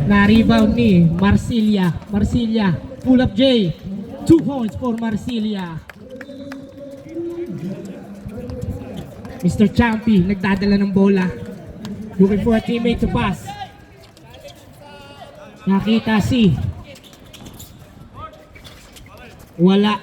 Na-rebound ni Marsilia. Marsilia, pull up J. 2 points for Marsilia. Mr. Champy, nagdadala ng bola. Looking for a teammate to pass. Nakita si wala.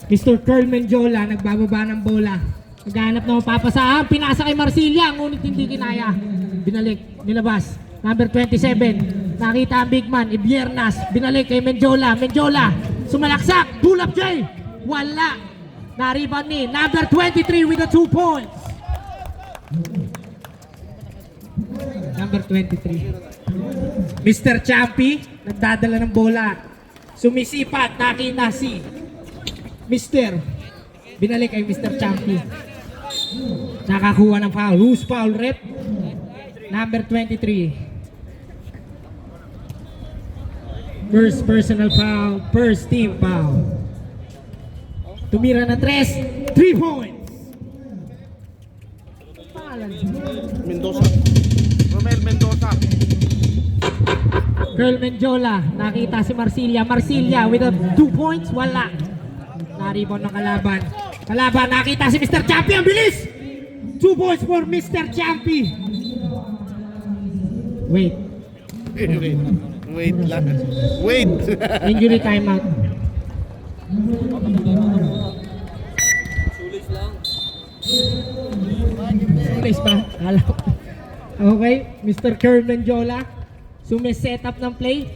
Mr. Curl Menjola, nagbababa ng bola. Naghanap na mapapasahan. Pinasa kay Marsilia, ngunit hindi kinaya. Binalik, nilabas. Number 27. Nakita ang big man, Ibiernas. Binalik kay Menjola. Menjola, sumalaksak. Pull up J. Wala. Na-rebound ni number 23 with the 2 points. Number 23. Mr. Champy, nagdadala ng bola. Sumisipat, nakita si Mr. Binalik kay Mr. Champy. Nakakuha ng foul. Who's foul rep? Number 23. First personal foul, first team foul. Tumira na 3 points. Mendoza. Romel Mendoza. Curl Menjola, nakita si Marsilia. Marsilia with a 2 points, wala. Na-rebound ng kalaban. Kalaban, nakita si Mr. Champy. Ang bilis! 2 points for Mr. Champy. Wait. Wait lang. Wait. Injury timeout. Sulis pa? Kala ko. Okay, Mr. Curl Menjola. Sumiset up ng play.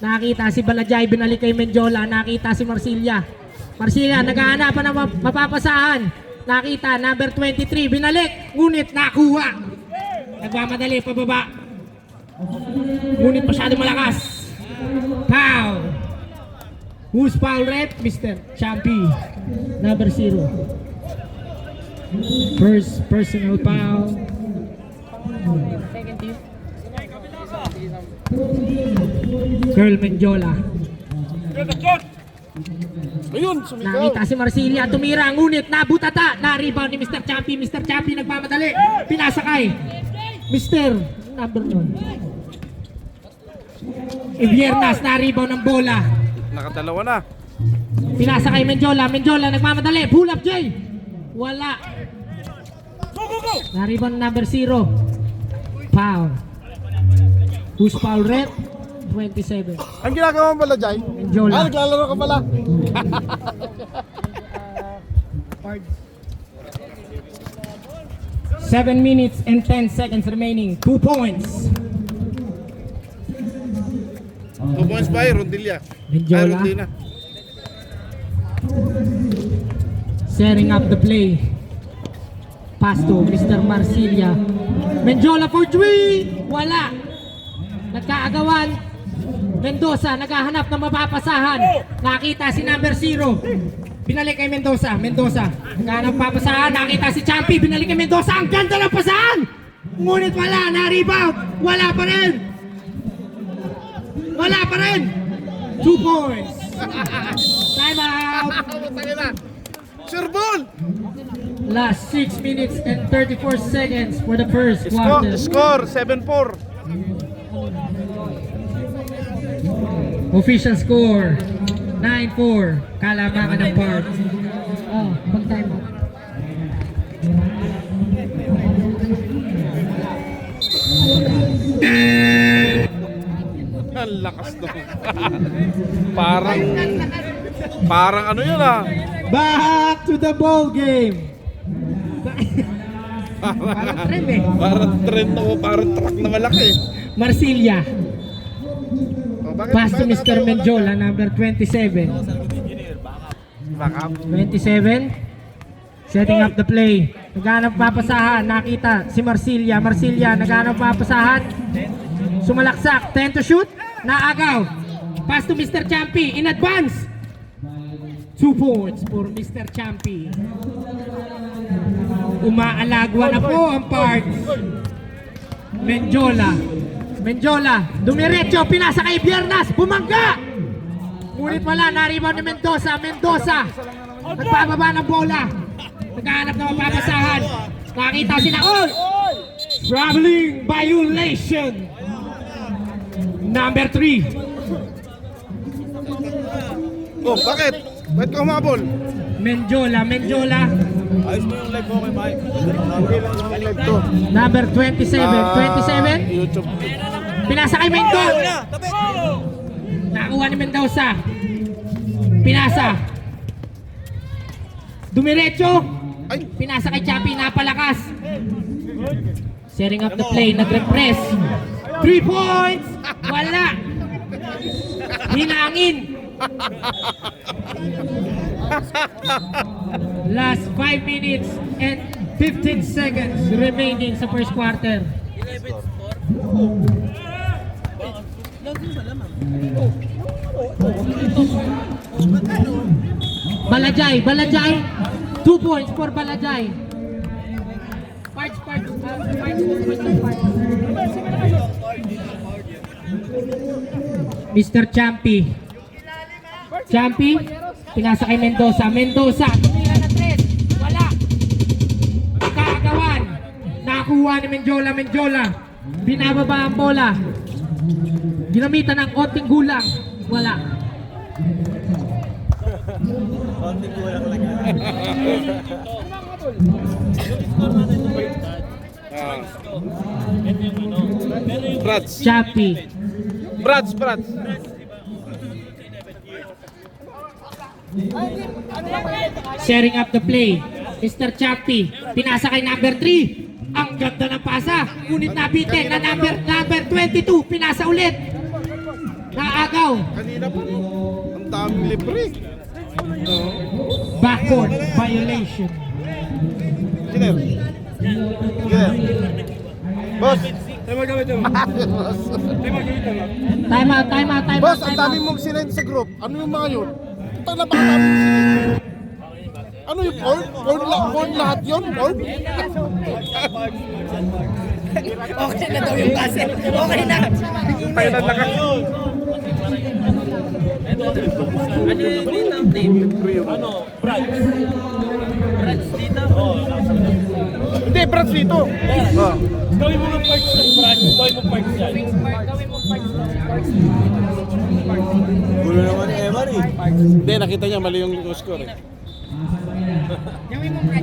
Nakita si Balajay, binalik kay Menjola. Nakita si Marsilia. Marsilia, naghahanap ng mapapasahan. Nakita, number 23, binalik. Ngunit nakuha. Nagmamadali, pababa. Ngunit masyado malakas. Foul. Who's foul rep? Mr. Champy. Number 0. First personal foul. Second team. Curl Menjola. Ayun, sumigaw. Nakita si Marsilia, tumira, ngunit nabutata. Na-rebound ni Mr. Champy. Mr. Champy nagmamadali. Pinasakay. Mr. Number 1. Ibiernas, na-rebound ng bola. Nakadalawa na. Pinasa kay Menjola. Menjola nagmamadali. Pull up J. Wala. Na-rebound number 0. Foul. Who's foul rep? 27. Ang ginagawa mo pala, Jai? Menjola. Naglalaro ka pala. 7 minutes and 10 seconds remaining. 2 points. 2 points by Rondilla. Menjola. Rondina. Setting up the play. Pass to Mr. Marsilia. Menjola for 3. Wala. Nagkaagawan. Mendoza naghahanap ng mapapasahan. Nakita si number 0. Binalik kay Mendoza. Mendoza naghahanap ng mapapasahan. Nakita si Champy. Binalik kay Mendoza. Ang ganda ng pasahan. Ngunit wala. Na-rebound. Wala pa rin. Wala pa rin. 2 points. Time out. Sirbol! Last 6 minutes and 34 seconds for the first quarter. Score 7-4. Official score 9-4. Kalamangan ng part. Oh, pag time out. Ang lakas to. Parang ano yun ah. Back to the ball game. Parang tren eh. Parang trend o parang truck na malaki. Marsilia. Bakit? Pass to Mr. Menjola, number 27. Backup. 27. Setting up the play. Naghanap papasahan. Nakita si Marsilia. Marsilia naghanap papasahan. Sumalaksak. 10 to shoot. Naagaw. Pass to Mr. Champy. In advance. 2 points for Mr. Champy. Umaalagwa na po ang parts. Menjola. Menjola. Dumiretso. Pinasa kay Ibiernas. Bumangga. Ngunit wala. Na-rebound ni Mendoza. Mendoza. Nagpababa ng bola. Naghahanap na mapapasahan. Nakita sila. All. Traveling violation. Number 3. Oh, bakit? Bakit ka humabol? Menjola. Ayos mo yung live mo kay Mike. Okay lang yung live to. Number 27. YouTube. Pinasa kay Mendoza. Nakuha ni Mendoza. Pinasa. Dumiretso. Ay, Pinasa kay Chappie. Napalakas. Setting up the play. Nag-repress. 3 points. Wala. Hinangin. Last 5 minutes and 15 seconds remaining sa first quarter. Balajay. 2 points for Balajay. Parts. Mr. Champy, pinasa kay Mendoza. Tumira na 3. Wala. Kaagawan. Nakuha ni Menjola. Binababa ang bola. Ginamitan ng konting gulang. Wala. Brats. Chappy. Brats. Sharing up the play. Mr. Chappy. Pinasa kay number 3. Ang ganda ng pasa. Ngunit nabitin na number 22. Pinasa ulit. Naagaw. Kanina pa. Ang daming libre. Backward violation. Kiner. Boss. Time out. Boss, ang dami mong sinend sa group. Ano yung mga yun? Ito na baka dami mong sinend. Ano yung porn? Porn lahat yun? Porn? Okay na daw yung base. Okay na. Tayo na lang ako. Ano yung dito ang team? Ano? Brad dito? Oo. Hindi, Brats dito. Oh. Gawin mo ng parts ng Brad. Gawin mo parts yan. Gulo naman ni Eman eh. Hindi, nakita niya mali yung score eh.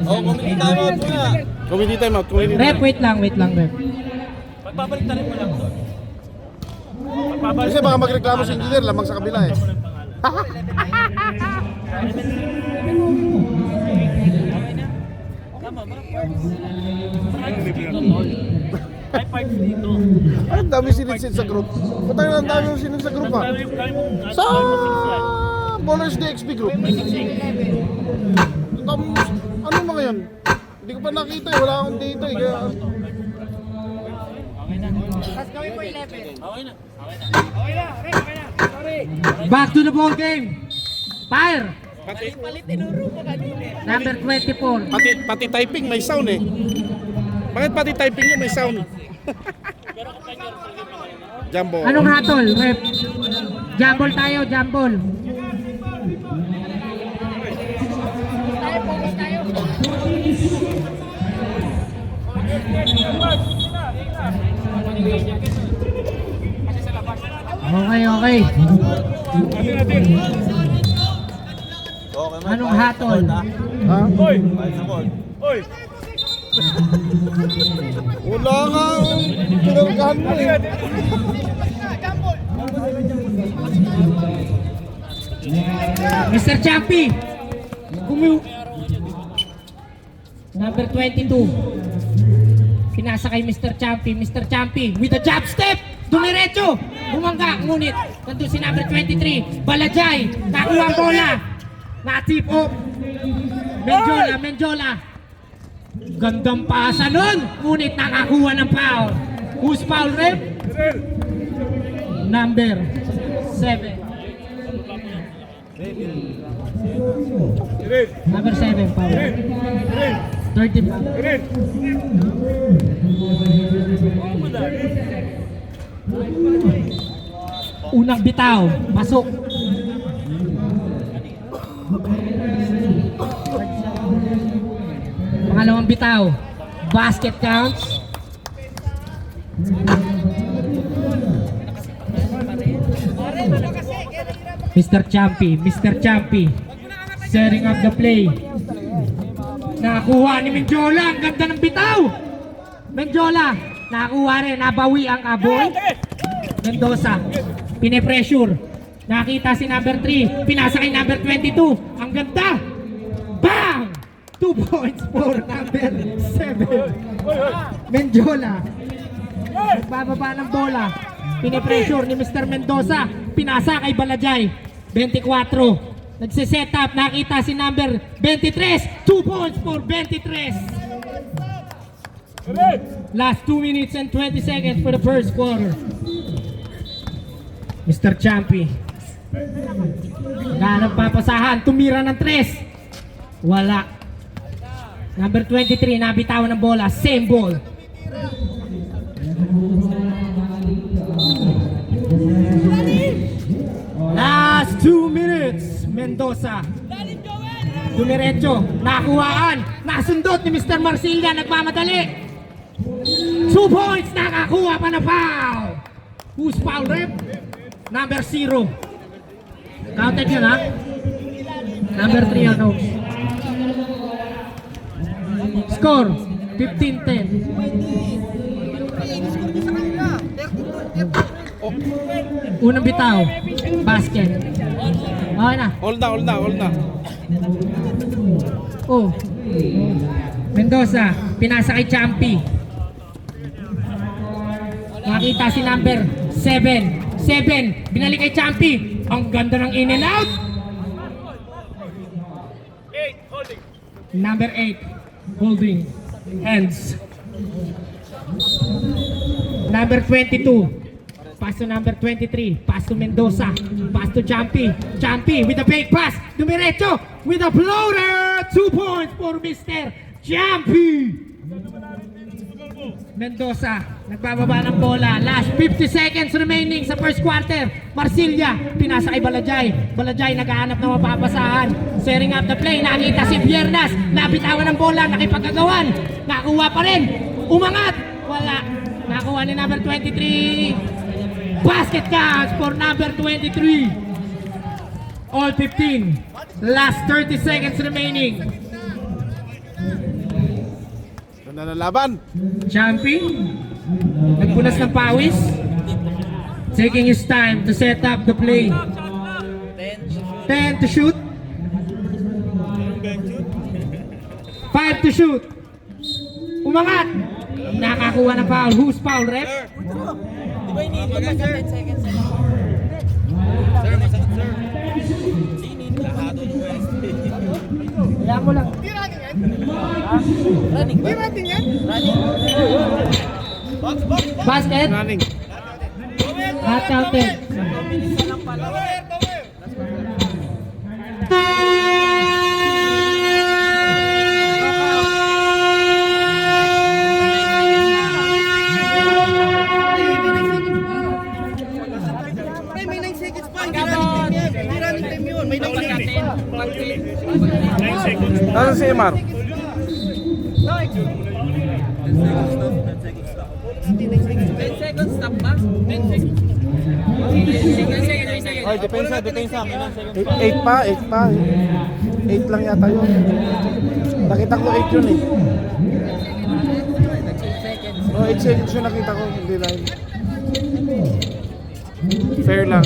Oh, community timeout mo na. Community time out. Rep, wait lang, rep. Pagbabalik na rin mo lang to. Kasi baka magreklamo si engineer, lamang sa kabila eh. Tama ba? Ay, parts dito. Ang dami sinidsid sa group. Ba't tayo ang dami sinid sa group ha? Sa Bowlers DXP group. Ano mga yun? Hindi ko pa nakita eh. Wala akong data eh. Kaya... Back to the ball game. Fire. Number 24. Pati typing may sound eh. Bakit pati typing niya may sound? Jumbo. Anong hatol, rep? Jambol tayo, jambol. Okay. Anong hatol? Ha? Hoy! Wala nga ang pinargahan mo eh. Mr. Champy. Number 22. Pinasa kay Mr. Champy with a jab step. Dumiretso. Bumangga. Ngunit nandun si number 23. Balajay. Nakuha ang bola. Na-tip off. Menjola. Gandang pasa nun. Ngunit nakakuha ng foul. Who's foul, rep? Number 7. Number 7, foul. 30 foul. Unang bitaw. Pasok. Pangalawang bitaw. Basket counts. Mr. Champy, setting up the play. Nakakuha ni Mendiola, ang ganda ng bitaw. Mendiola, nakakuha rin, nabawi ang abol. Mendoza, pinipressure. Nakita si number 3, pinasa kay number 22. Ang ganda. Bang! 2 points for number 7. Mendiola, nagbababa ng bola. Pinipressure ni Mr. Mendoza. Pinasa kay Balajay. 24. Nagsiset up. Nakita si number 23. 2 points for 23. Last 2 minutes and 20 seconds for the first quarter. Mr. Champy. Ganang papasahan. Tumira ng 3. Wala. Number 23. Nabitawan ng bola. Same ball. Last 2 minutes. Mendoza. Dumiretso. Nakuhaan. Nasundot ni Mr. Marcilla. Nagmamadali. 2 points. Nakakuha pa na foul. Who's foul rep? Number 0. Counted yun ha? Number 3 ano? Score 15-10. Unang bitaw. Basket. Okay na. Hold na. Oh. Mendoza, pinasa kay Champy. Nakita si number 7, binalik kay Champy. Ang ganda ng in and out. Number 8, holding hands. Number 22, pass to number 23, pass to Mendoza, pass to Champy. Champy with a fake pass, dumiretso with a floater. 2 points for Mr. Champy. Mendoza, nagbababa ng bola. Last 50 seconds remaining sa first quarter. Marcilla, pinasa kay Balajay. Balajay naghahanap ng mapapasahan. Setting up the play. Nakita si Piernas. Nabitawan ng bola. Nakipagkagawan. Nakuha pa rin. Umangat. Wala. Nakuha ni number 23. Basket counts for number 23. All 15. Last 30 seconds remaining. Ganda na laban. Champy, nagpunas ng pawis, taking his time to set up the play. 10 to shoot, 5 to shoot. Umangat, nakakuha ng foul. Who's foul, ref? Di ba iniintay ka, sir? 10 seconds. Sir, masakit, sir. Sinin lahado ng West. Kaya mo lang. Running ba? Running. Basket, Running. not counted. Bilisan lang pala. May 9 seconds pa. Hindi running time yun. May 9 seconds. Nasaan si Emar? 10 seconds stop ba? 10 seconds. 10 seconds. Ay, depensa. May 9 seconds pa. 8 pa. 8 lang yata yun. Nakita ko 8 yun eh. 8 seconds yung nakita ko, hindi 9. Fair lang.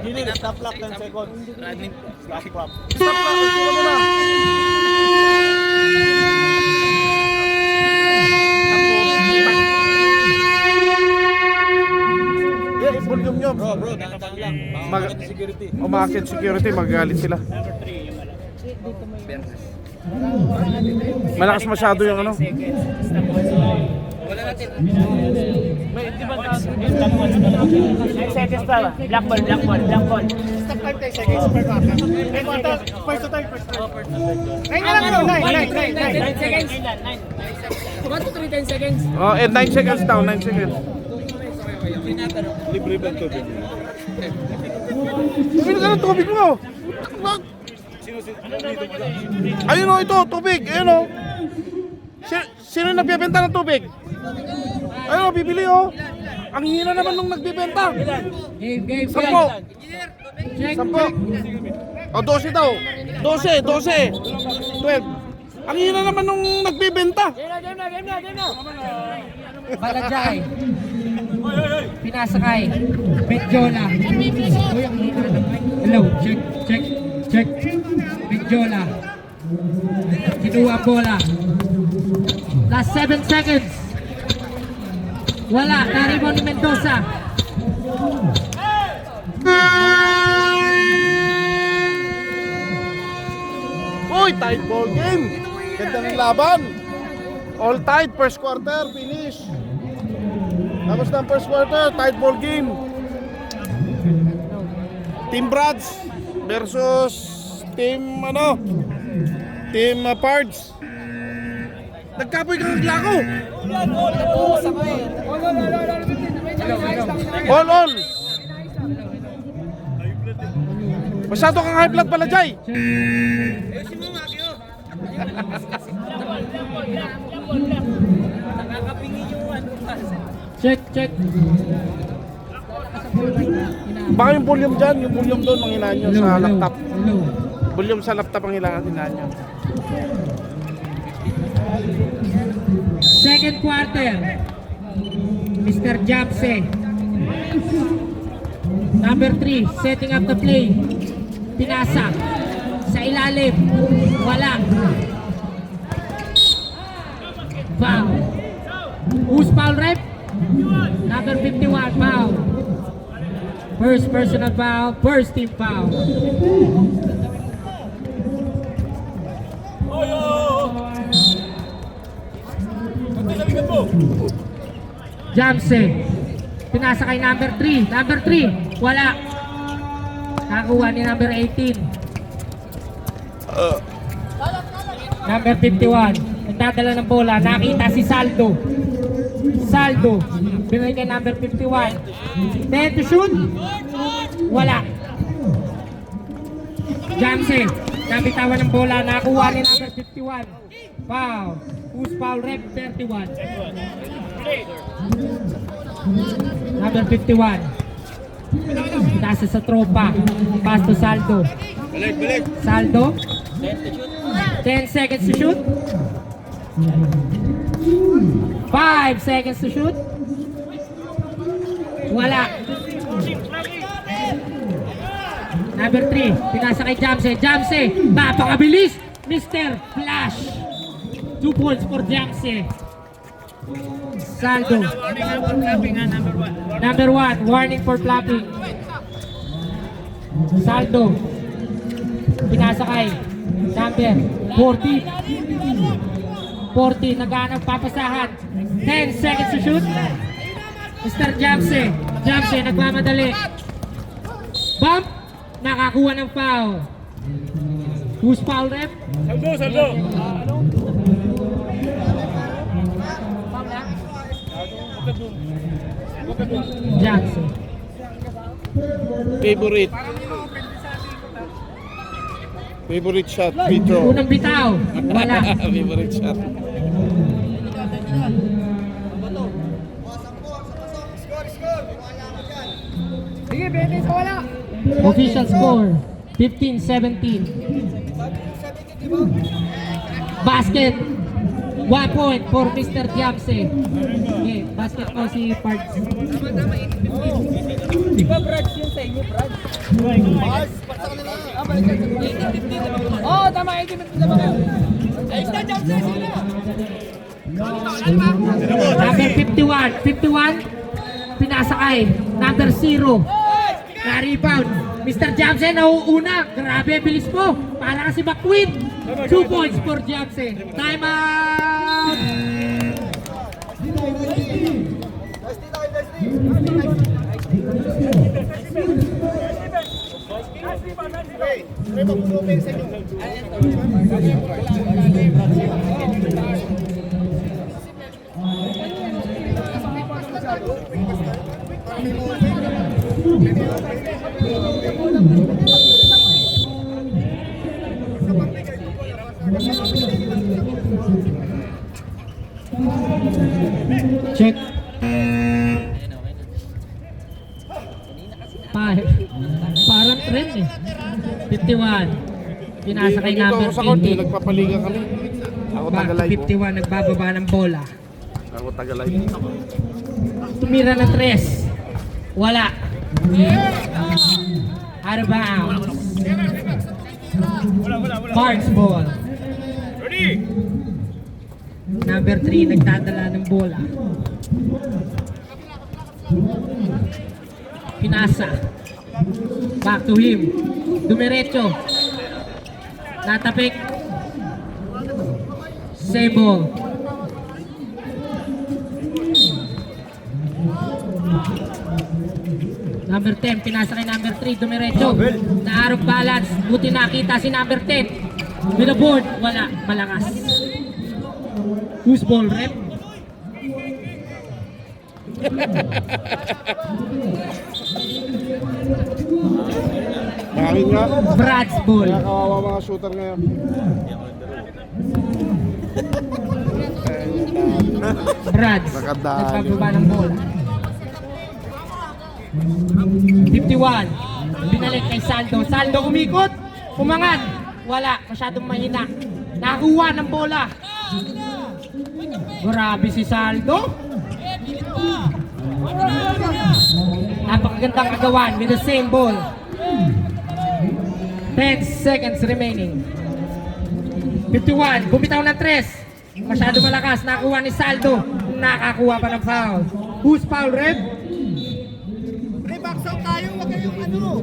Hindi na, stop clock 10 seconds. Running. Stop clock. Stop na, gusto mo na. Volume nyo. Bro, nakatang lang. Security. Umakit security, magagalit sila. Malakas masyado yung ano. Wala natin. May, di ba na? 9 seconds pa ba? Black ball. Stop time 10 seconds per quarter. First to third. Ay, nga lang. 9 seconds. 1 to 3, 10 seconds. Oh, 9 seconds down, 9 seconds. Libre ba ito? Bumili ka ng tubig mo. Ayun o, ito, tubig. Ayun o. Sino nagbibenta ng tubig? Ayun o, bibili o. Ang hina naman nung nagbibenta. Game. 10. Check. 10. O, 12 daw. 12. 12. Ang hina naman nung nagbibenta. Game na. Balajay. Pinasakay. Medjola. Uy, ang hina naman. Hello. Check. Medjola. Kinuha ang bola. Last 7 seconds. Wala. Naribaw ni Mendoza. Uy, tight ball game. Ganda ng laban. All tight, first quarter, finish. Tapos ng first quarter, tight ball game. Team Brads versus Team Pards. Nagkapoy kang naglako. All. Masyado kang high blood pala, Jay. Check. Baka yung volume dyan, yung volume doon, manghinaan nyo sa laptop. Hello. Volume sa laptop ang hinaan nyo. Second quarter. Mr. Japse. Number 3, setting up the play. Pinasa. Sa ilalim. Wala. Foul. Who's foul rep? Number 51, foul. First personal foul, first team foul. Jamse. Pinasa kay number 3. Number 3, wala. Nakuha ni number 18. Number 51. Nagdadala ng bola. Nakita si Saldo. Binigay kay number 51. 10 to shoot. Wala. Jamse. Nabitawan ng bola. Nakuha ni number 51. Foul. Who's foul rep? 31. Number 51. Nasa sa tropa. Pass to Saldo. Balik. Saldo. 10 seconds to shoot. 5 seconds to shoot. Wala. Number 3. Pinasa kay Jamse. Napakabilis. Mr. Flash. 2 points for Jamse. Saldo. Number 1. Warning for flapping. Saldo. Pinasa kay number 40. 40. Naghanap papasahan. 10 seconds to shoot. Mr. Jamse. Nagmamadali. Bump. Nakakuha ng foul. Who's foul rep? Saldo. Jamse. Favorite shot, free throw. Unang bitaw. Wala. Favorite shot. Sige, bete sa wala. Official score. 15-17. Basket. 1 point for Mr. Jamse. Okay, basket po si Pards. Di ba Brads yun sa inyo, Brads? Oo, tama, 80 minutes na ba kayo? Ay, isa, jump sa sila! Number 51. Pinasakay. Number 0. Na-rebound. Mr. Jamse nauuna. Grabe, bilis mo. Para kasi McQueen. 2 points for Jamse. Time out! Check. Parang trend eh. 51. Pinasa kay Dito number ako sa court, 80. nagpapaliga kami. Ako Back to taga-live. 51, nagbababa ng bola. Ako taga-live. Tumira ng 3. Wala. Out of bounds. Parks ball. Number 3, nagdadala ng bola. Pinasa. Back to him. Dumiretso. Natapik. Save ball. Number 10, pinasa kay number 3, dumiretso. Na out of balance. Buti nakita si number 10. With a board, wala, malakas. Who's ball, rep? Mahangin nga. Brad's ball. Kaya kawawa mga shooter ngayon. Brad's. Nakadali. Nagpababa ng bola. 51. Binalik kay Saldo. Saldo umikot. Umangat. Wala. Masyadong mahina. Nakuha ng bola. Grabe si Saldo. Napakagandang agawan with the same ball. 10 seconds remaining. 51. Bumitaw ng 3. Masyado malakas. Nakuha ni Saldo. Nakakuha pa ng foul. Who's foul, rep? Box out tayo, wag kayong ano.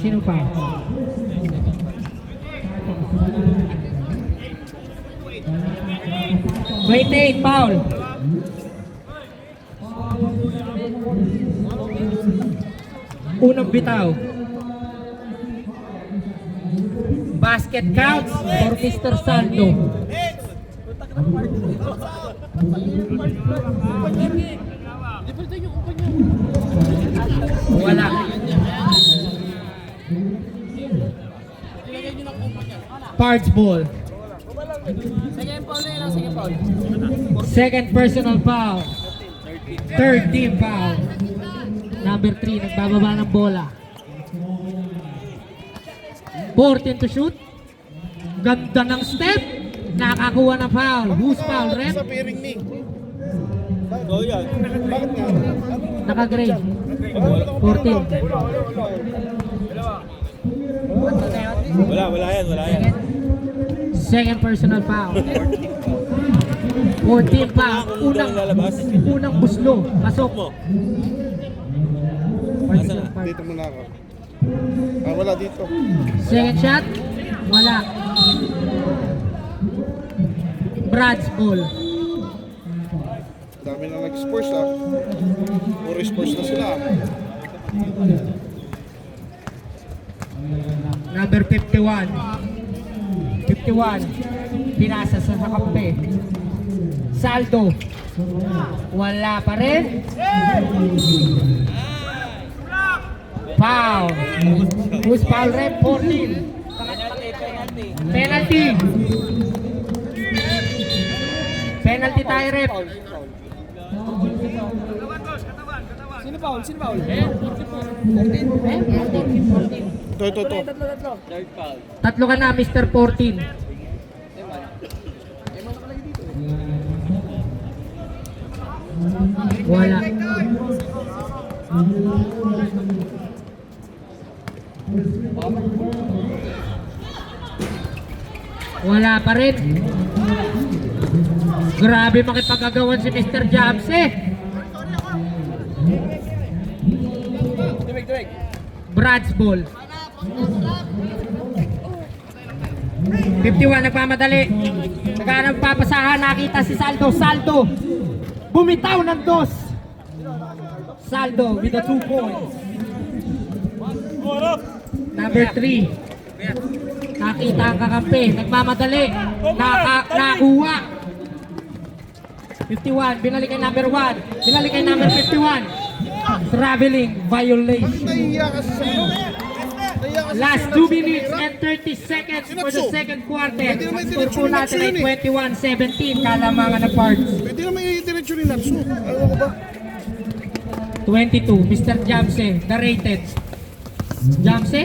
Sino pa? Wait, foul. Unang bitaw. Basket counts for Mr. Saldo. Wala. Parts ball. Second personal foul. Third team foul. Number 3, nagbababa ng bola. 14 to shoot. Ganda ng step. Nakakuha ng foul. Who's foul, rep? Sa piring ni. Oh, yan. Bakit nga? Naka-gray. 14. Wala yan. Second personal foul. 14 foul. Unang buslo. Pasok. Mo. Nasaan na? Dito muna ako. Wala dito. Second shot. Wala. Brad's ball. Dami na nag-sports ah. Puro sports na sila. Number 51. 51. Pinasa sa kampe. Saldo. Wala pa rin. Foul. Who's foul, rep? 14. Penalty. Penalty tayo, rep. Sino foul? 14. Ito. Tatlo ka na, Mr. 14. Wala. Wala pa rin. Grabe makipag-agawan si Mr. Jabs eh. Brad's ball. 51 nagmamadali. Naghanap papasahan, nakita si Saldo. Saldo bumitaw ng 2. Saldo with the 2 points. Number 3. Nakita ang kakampi. Nagmamadali. Nakuha. 51. Binalik kay number 1. Binalik kay number 51. Traveling violation. Nahiya kasi sa ano. Last 2 minutes and 30 seconds for the second quarter. Score po natin ay 21-17. Kalamangan na parts. Pwede naman i-diretso ni Natsu. Ano ko ba? 22, Mr. Jamse, the rated. Jamse,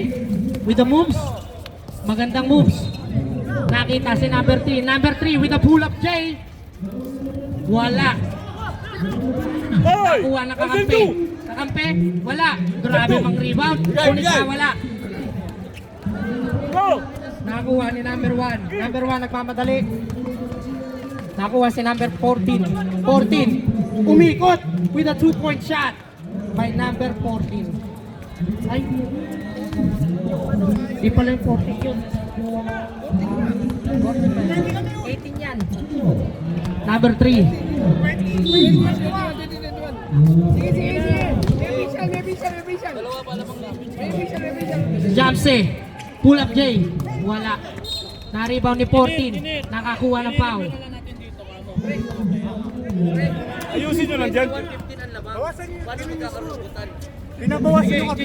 with the moves. Magandang moves. Nakita si number 3. Number 3 with a pull-up J. Wala. Nakuha na kakampi. Kakampi, wala. Grabe mang rebound. Kunin ka, wala. Nakuha ni number 1. Number 1 nagmamadali. Nakuha si number 14. 14. Umikot with a 2-point shot by number 14. Ay. Di pala yung 14 yun. 18 yan. Number 3. Jamse. Pull up J. Wala. Na-rebound ni 14. Nakakuha ng foul. Ayusin nyo lang dyan. Pinabawas nyo kasi.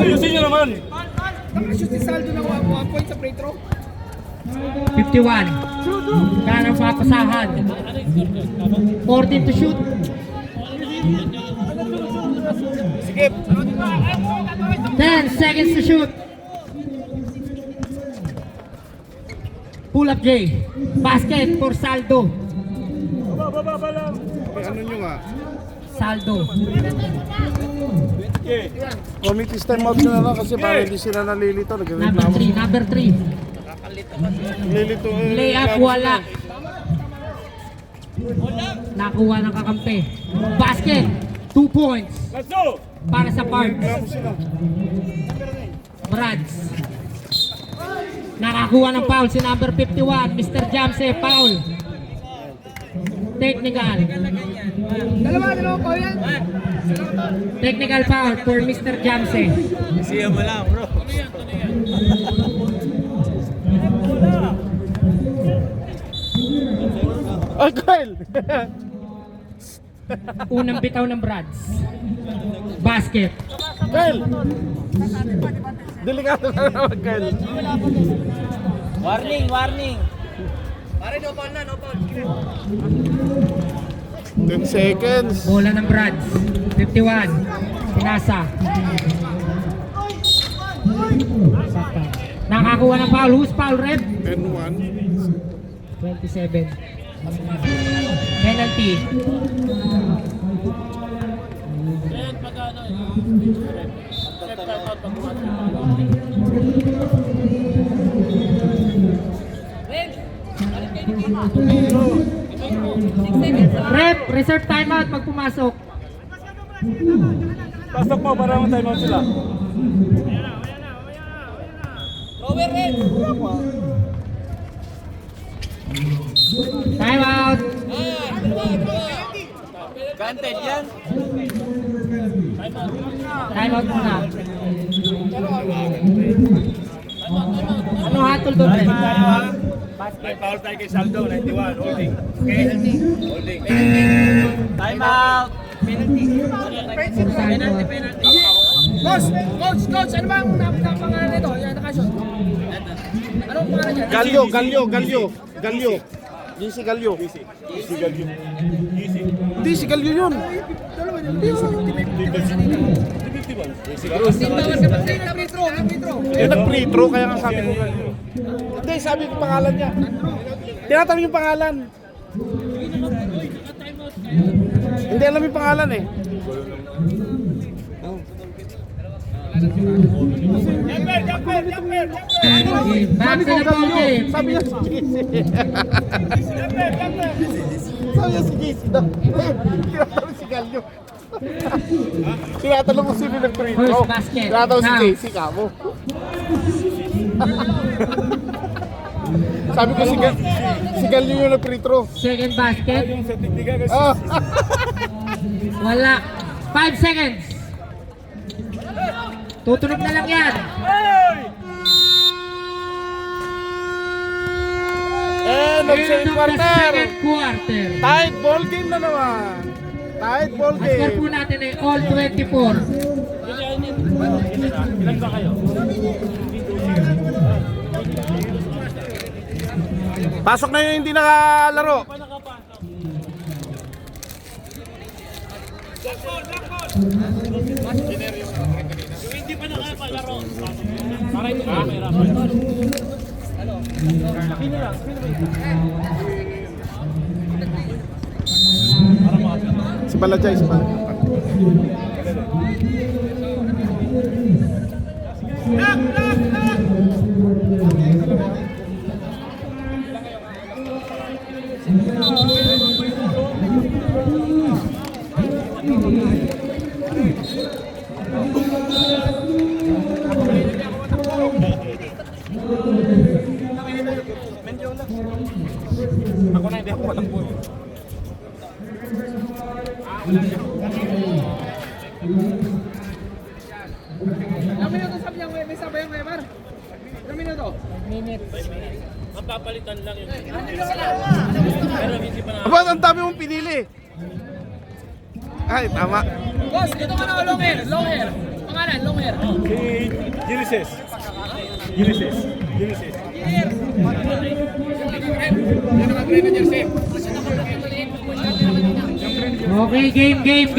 Ayusin nyo naman. 51. Karang papasahan. 14 to shoot. Skip. 10 seconds to shoot. Pull up J. Basket for Saldo. Baba lang. Ano nyo nga? Saldo. Committee time out nyo na lang kasi para hindi sila nalilito. Number Nagreklamo. 3. Number 3. Nalilito. Layup wala. Nakuha ng kakampi. Basket. 2 points. Let's go. Para sa Parks. Reklamo sila. Brads. Nakakuha ng foul si number 51. Mr. Jamse. Foul. Technical. Dalawa po yan. Technical foul for Mr. Jamse. Siya mo lang, bro. Ay, Kyle! Unang bitaw ng Brads. Basket. Kyle! Delikado ka naman, Kyle. Warning, warning. 10 seconds. Bola ng Brads. 51. Pinasa. Sakta. Nakakuha ng foul. Who's foul, Red? 10-1. 27. Penalty. Rep, reserve timeout pag pumasok. Pasok mo para matime out sila. Timeout. Granted yan. Timeout muna. Ano hatol doon, Rep? May foul tayo kay Saldo, 91, holding. Okay? Holding. Time out. Coach, ano ba ang pangalan nito? Yan, nakashoot. Anong pangalan niya? Galyo. Hindi si Galyo. Hindi si Galyo yun. Yung nag-free throw, kaya nga sabi ko Galyo. Hindi, sabi ko pangalan niya. Tinatanong yung pangalan. Hindi alam yung pangalan eh. Back to the ball game. Sabi niya si JC. Sabi niya si JC daw. Tinatanong si Galyo. Tinatanong ko sino nag-free throw. First basket. Tinatanong si Now. JC kamo. Sabi ko si Galyo yung nag-free throw. Second basket. Yung sa tiktika kasi. Ah. Wala. 5 seconds. Tutunog na lang yan. And End second of the quarter. second quarter. Tight ball game na naman. Tight ball Ang score po game. natin ay all 24. Ilan ba kayo? Pasok na yung hindi nakalaro. Hindi pa nakapalaro. Para hindi na mahirapan. Si Balajay, si Balajay. Ako na hindi ako matakbo. Ilang minuto sabi niya, may sabay ang Weber? Ilang minuto? Ang papalitan lang yun. Pero hindi pa na. Aba, ang dami mong pinili. Ay, tama. Boss, dito ka na, long hair. Long hair. Pangalan, long hair. Ulysses. Okay, game. Game.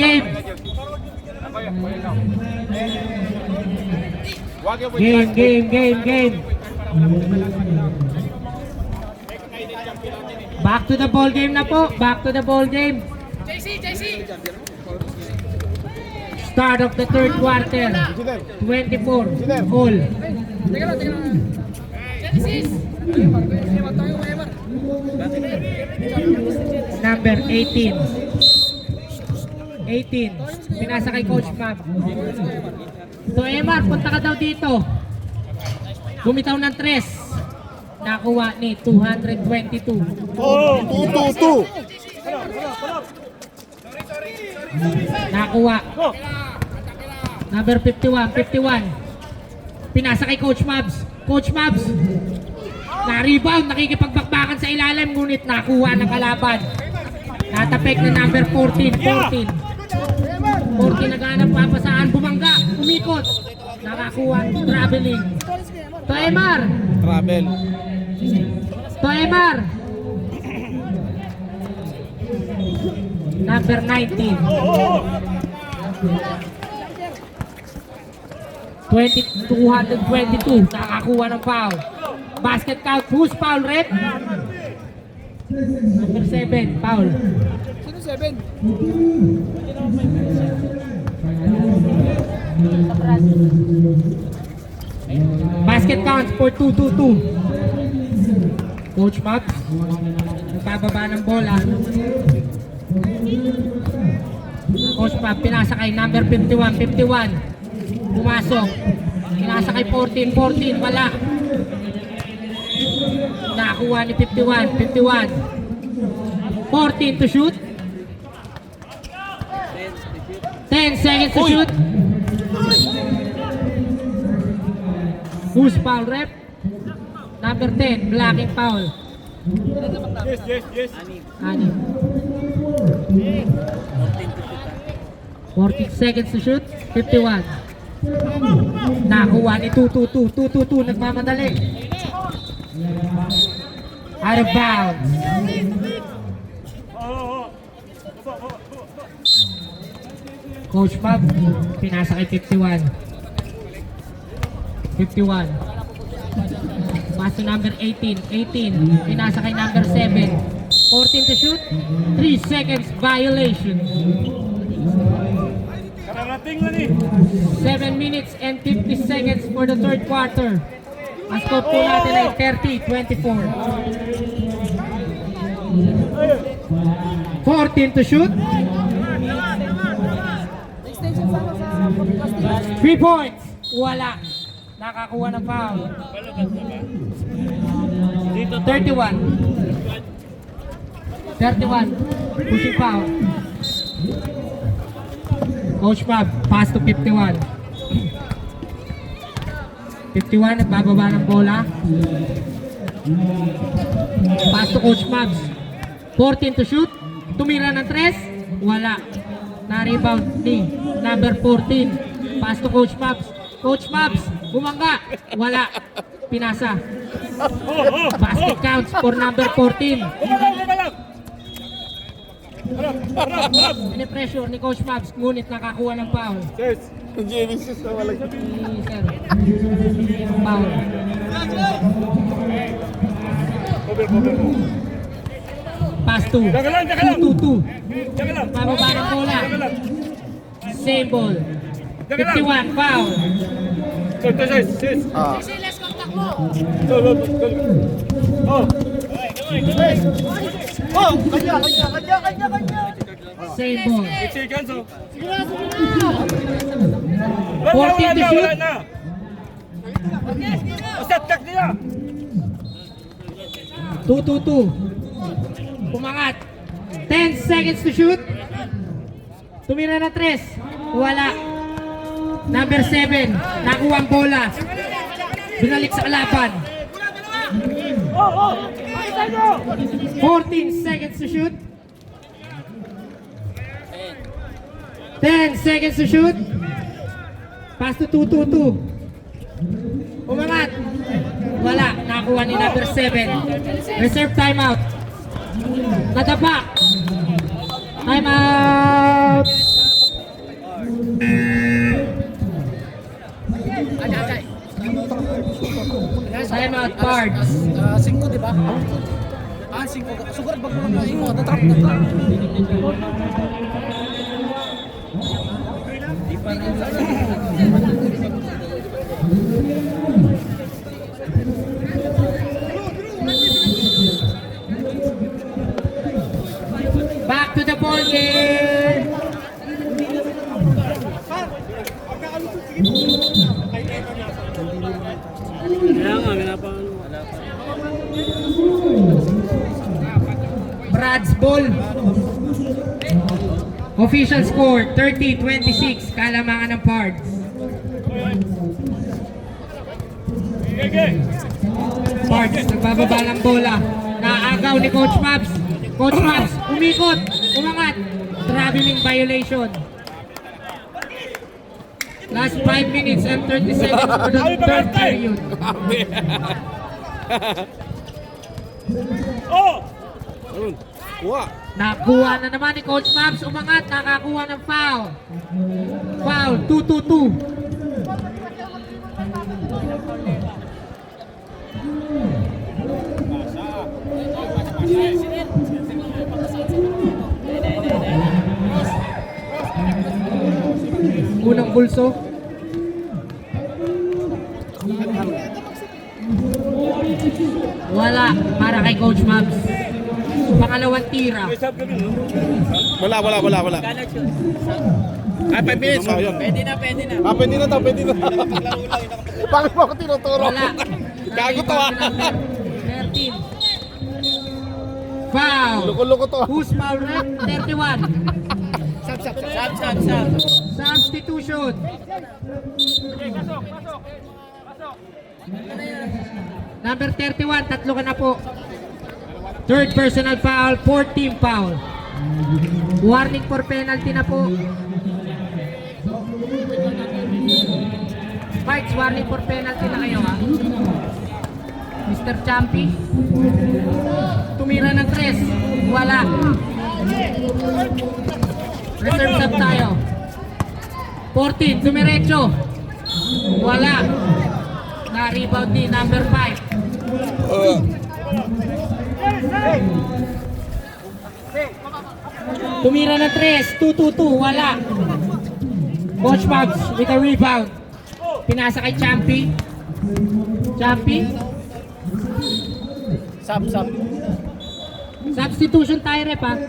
Back to the ball game na po. Back to the ball game. JC! Start of the third quarter. 24 all. Teka lang. Genesis! Weber tayo, Weber. Number 18. Pinasa kay Coach Mab. So Emar, punta ka daw dito. Bumitaw ng 3. Nakuha ni 222. Oh, 2-2-2. Nakuha. Number 51. Pinasa kay Coach Mabs. Na-rebound, nakikipagbakbakan sa ilalim, ngunit nakuha ng kalaban. Natapek na number 14. 14 naghanap papasaan, bumangga, umikot. Nakakuha, traveling. To Emar. Number 19. 222, nakakuha ng foul. Basket count, who's foul, rep? Number 7, foul. Sino 7? Basket count for 2-2-2. Coach Max, nagbababa ng bola. Coach Max, pinasa kay number 51. Pumasok. Pinasa kay 14, wala. Nakakuha ni 51. 14 to shoot. 10 seconds to shoot. Who's foul, rep? Number 10, blocking foul. Yes. Ani. 14 seconds to shoot. 51. Nakuha ni 2-2-2. Nagmamadali. Out of bounds. Coach Bob, pinasa kay 51. Pass to number 18. Pinasa kay number 7. 14 to shoot. 3 seconds violation. 7 minutes and 50 seconds for the third quarter. Ang score po natin ay 30-24. 14 to shoot. 3 points. Wala. Nakakuha ng foul. 31. Pushing foul. Coach Bob, pass to 51. 51, nagbababa ng bola. Pass to Coach Mabs. 14 to shoot. Tumira ng 3. Wala. Na-rebound ni number 14. Pass to Coach Mabs. Coach Mabs, bumangga. Wala. Pinasa. Basket counts for number 14. Pinipressure ni Coach Mabs, ngunit nakakuha ng foul. Genesis na walang Si Sir. Foul. Pass 2. 2-2-2. Pababa ng bola. Same ball. 51, foul. Ah. Same ball. 14 to shoot. Two, 2-2-2. Pumangat. 10 seconds to shoot. Tumira na 3. Wala. Number 7. Nakuha ang bola. Binalik sa kalaban. 14 seconds to shoot. 10 seconds to shoot. Pass to 2-2-2. Umangat. Wala. Nakuha ni number 7. Reserve timeout. Nadapa. Timeout. Timeout cards. 5, di ba? 5. Sugar, bago lang na ingo. Tatrap na ka. Back to the ball game. Brad's ball. Official score 30-26. Kalamangan ng Pards. Pards nagbababa ng bola. Naagaw ni Coach Mabs. Coach Mabs umikot. Umangat. Traveling violation. Last 5 minutes and 30 seconds for the third period. Kuha. Nakuha na naman ni Coach Mabs. Umangat. Nakakuha ng foul. Foul. 2-2-2. Unang bulso. Wala para kay Coach Mabs. Pangalawang tira. Wala. 5 minutes. Oh, yun. Pwede na. Pwede na daw, pwede na. Bakit mo ako tinuturo? Wala. Gago to ah. 13. Foul. Loko-loko to ah. Who's foul rep? 31. Sab. Substitution. Number 31, tatlo ka na po. Third personal foul, 4th team foul. Warning for penalty na po. Fights, warning for penalty na kayo ha. Mr. Champi. Tumira ng 3. Wala. Reserve sub tayo. 14, dumiretso. Wala. Na-rebound ni number 5. Tumira na 3, 2-2-2, wala. Coach Mabs with a rebound. Pinasa kay Champi. Champi. Sab. Substitution tayo rep ha.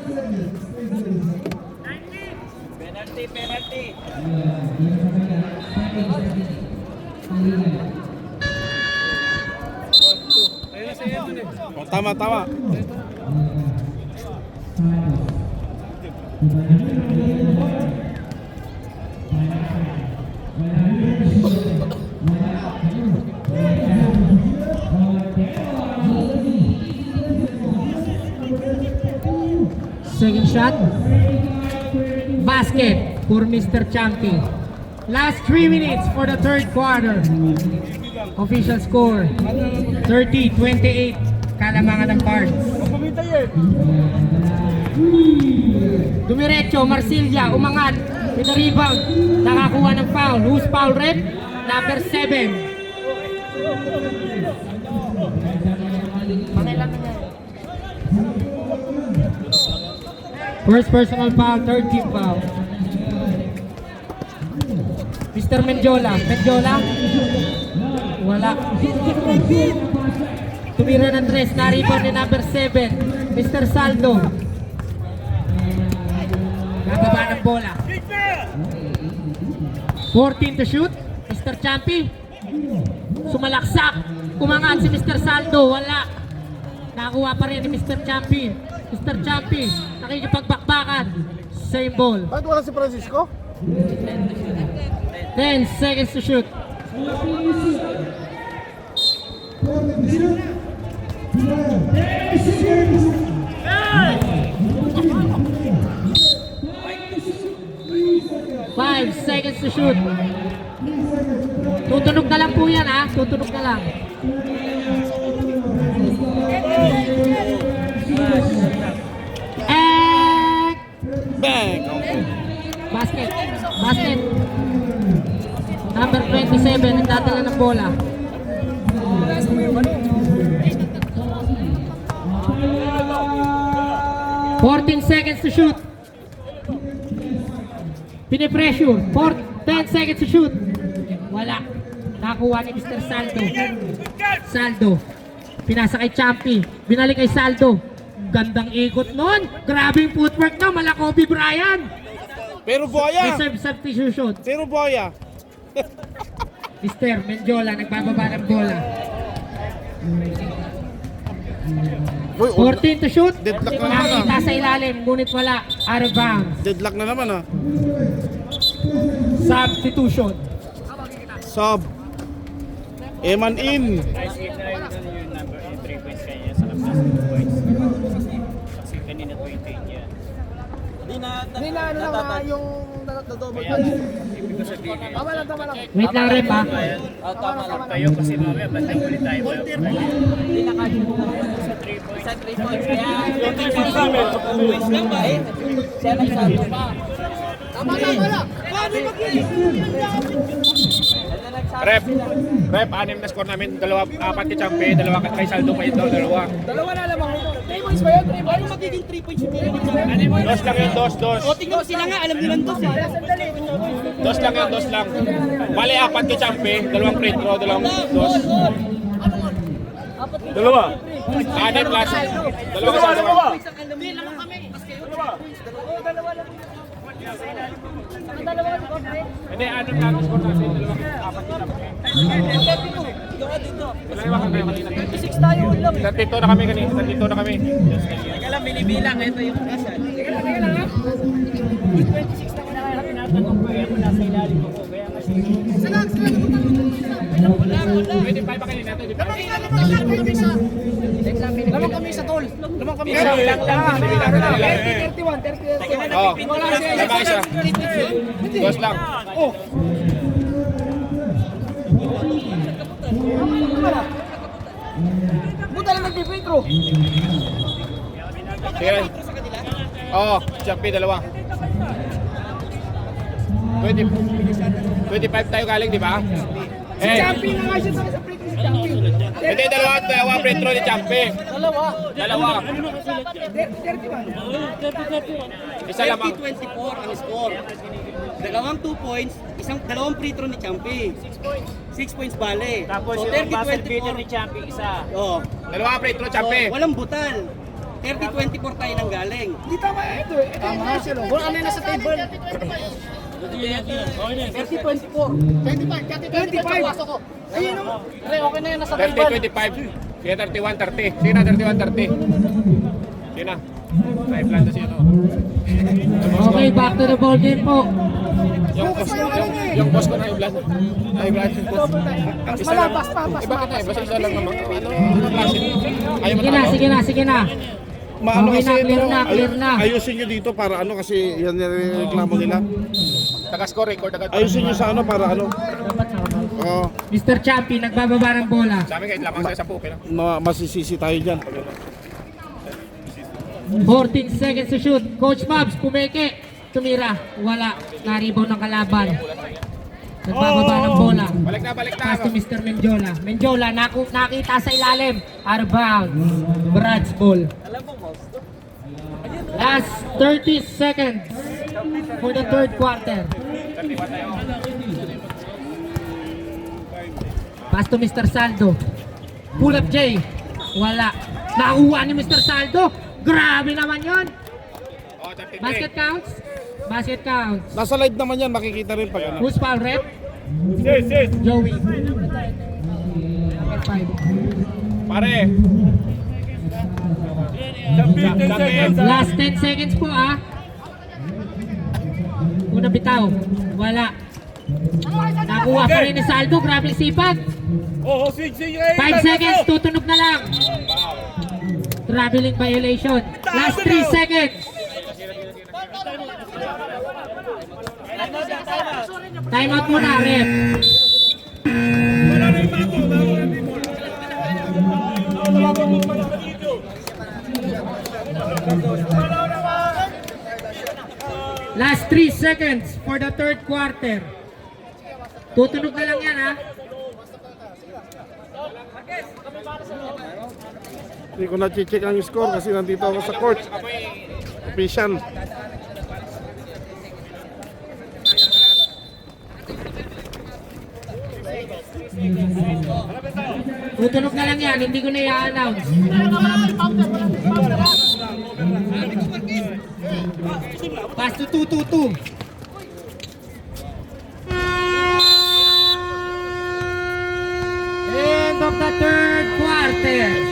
Penalty. Oh, tama. Second shot. Basket for Mr. Champi. Last 3 minutes for the third quarter. Official score 30-28. Kalamangan ng Pards. Dumiretso, Marsilia, umangat. With the rebound, nakakuha ng foul. Who's foul rep? Number 7. First personal foul, third team foul. Mr. Mendiola. Mendiola? Wala. Tumira ng 3, na-rebound ni number 7. Mr. Saldo. Nababa ng bola. 14 to shoot. Mr. Champi. Sumalaksak. Umangat si Mr. Saldo. Wala. Nakakuha pa rin ni Mr. Champi. Mr. Champi. Nakikipagbakbakan. Same ball. Bakit wala si Francisco? 10 seconds to shoot. Five seconds to shoot. Tutunog na lang po yan, ha? Tutunog na lang. And Bang! basket. Basket. Number 27, nagdadala ng bola. $14 seconds to shoot. Pinipressure. 10 seconds to shoot. Wala. Nakuha ni Mr. Saldo. Saldo. Pinasa kay Champi. Binalik kay Saldo. Gandang ikot nun. Grabe yung footwork na. Mala Kobe Bryant. Pero Boya! Reserve substitution. Pero Boya! Mr. Mendiola nagbababa ng bola. Uy, 14 to shoot. Deadlock na naman, Nakita sa ilalim, ngunit wala. Out of bounds. deadlock na naman ah. Substitution. Sub. Eman in. Guys, if na yung number 3 points kanya sa kaplas 2 points. Kasi kanina 20 yan. Hindi na ano lang yung double Kaya, ibig ko sabihin, Tama lang, tama lang. Wait lang, rep ha. Tama lang. tayo kasi mamaya, basta ulit tayo. Hindi na kayo Sa 3 points. sa 3 points. Kaya yung 3 points namin, 2 points lang ba eh? Siya nagsato pa. Tama lang. Paano Rep, 6 na score namin, 4 kay Champe, 2 kay Saldo pa ito, 2. Dalawa na lamang ito. 3 points ba yun? Paano magiging 3 points yung Dos lang yun, dos. O tingnan mo sila nga, alam nilang dos eh. Dos lang yun, dos lang. Bali, 4 kay Champe, 2 free throw, 2 dos. Dalawa. 6 plus. Dalawa. Hindi, ano lang ang score natin, 2 kay 4 kay Champe. Dalawa ka kayo kanina. 26 tayo ulam. 32 na kami kanina, 32 na kami. Teka lang, binibilang. Ito yung kasal. Teka lang. 26 na kaya tinatanong ko. Kaya mo nasa ilalim ako. Kaya kasi... Wala. 25 pa kanina, 25. Lamang kami sa tol. Lamang kami Pero ilang lang, binibilang na nila. 31. Oo, sabay siya. Dos lang. Oh. Buta lang nag-free throw. Sige rin. Oo, Champi, 2. 25 tayo galing, di ba? Eh, Champion na nga siya sa free throw si Champion. hindi, 2 free throw ni Champi. Dalawa. 2. 31. Isa lamang. 30-24 ang score. Dalawang 2 points, dalawang free throw ni Champi. 6 points bale. Tapos So yung buzzer beater 30-24. ni Champi, isa. Oh. 2 free throw, So, Champi. walang butal. 30-24 tayo nang galing. Hindi tama ito. Tama nga sila. Wala ano yung nasa table. 30-24. 25. Ayun o. Pre, okay na yun nasa table. 30-25. Sige, 31-30. Sige na, 31-30. Sige na. Five lang to siya, no? Okay, back to the ball game po. Yung boss ko na i-blood. I-blood. Isa lang. Pass pa. Bakit na? Basta isa lang naman. Ano klase? Ayaw mo Sige na. Maano Okay kasi na, clear ito, na, clear na. ayusin nyo dito para ano kasi yan yung reklamo nila. Taga-score, record agad. Ayusin nyo sa ano para ano. Oo, Mr. Champi, nagbababa ng bola. Sabi kayo, lamang sa 10, okay lang. masisisi tayo dyan. 14 seconds to shoot. Coach Mabs, pumeke. Tumira. Wala. Na-rebound ng kalaban. Nagbababa ng bola. Balik na. Pass to Mr. Menjola. Menjola, nakita sa ilalim. Out of bounds. Brad's ball. Last 30 seconds for the third quarter. Pass to Mr. Saldo. Pull up J. Wala. Nakuha ni Mr. Saldo. Grabe naman yun. Oh, 33. Basket counts. Basket counts. Nasa live naman yan, makikita rin pag ano. Who's foul rep? Sis. Joey. Pare. Last 10 seconds po Una bitaw. Wala. Nakuha pa rin ni Saldo. Grabe sipag. 5 seconds. Tutunog na lang. Traveling violation. Last 3 seconds. Time out muna, ref. Last 3 seconds for the third quarter. Tutunog na lang yan Hindi ko na-check ang score kasi nandito ako sa court. Official. Tutunog na lang yan, hindi ko na i-announce. Pass to 2-2-2. End of the third quarter.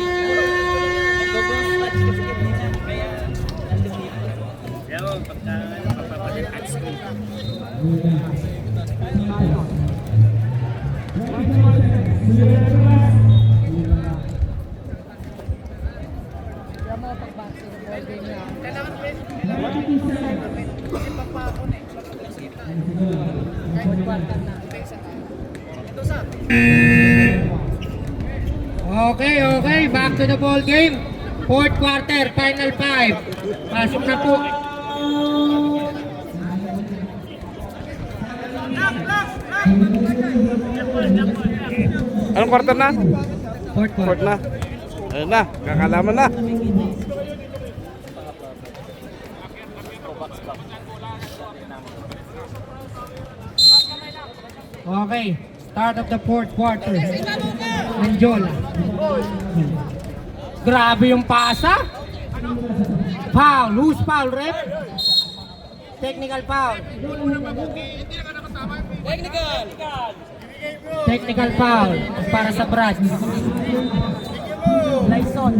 Okay, back to the ball game. Fourth quarter, final 5. Pasok na po. Anong quarter na? Fourth Court quarter. na. Ayun na, kakalaman na. Okay, start of the fourth quarter. Menjola. Grabe yung pasa. Foul. Who's foul, ref? Technical foul. Technical foul para sa Brad. Lyson.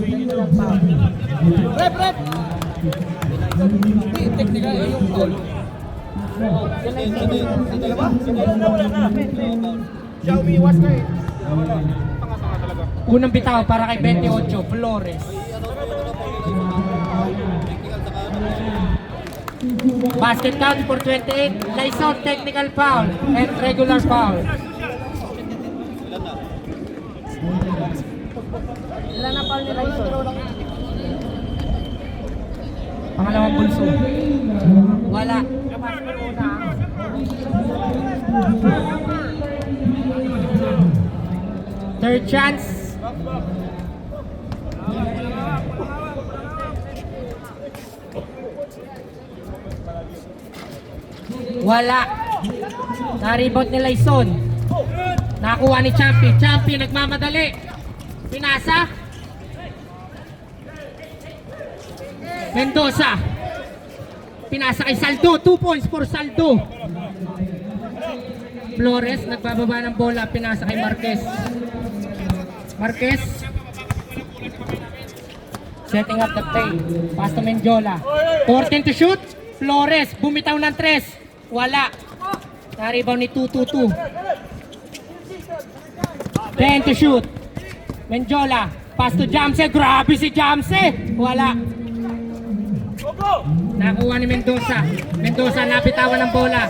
Technical foul. Ref. Technical yung foul. Unang bitaw para kay 28, Flores. Basket count for 28, Lyson technical foul and regular foul. Ilan na foul ni Lyson? Pangalawang bulso. Wala. Third chance. Wala. Na-rebound ni Lyson. Nakuha ni Champi. Champi nagmamadali. Pinasa. Mendoza. Pinasa kay Saldo. 2 points for Saldo. Flores nagbababa ng bola. Pinasa kay Marquez. Marquez. Setting up the play. Pass to Menjola. 14 to shoot. Flores. Bumitaw ng 3. Wala. Na-rebound ni 2-2-2. 10 to shoot. Menjola. Pass to Jamse. Grabe si Jamse. Wala. Nakuha ni Mendoza. Mendoza napitawan ng bola.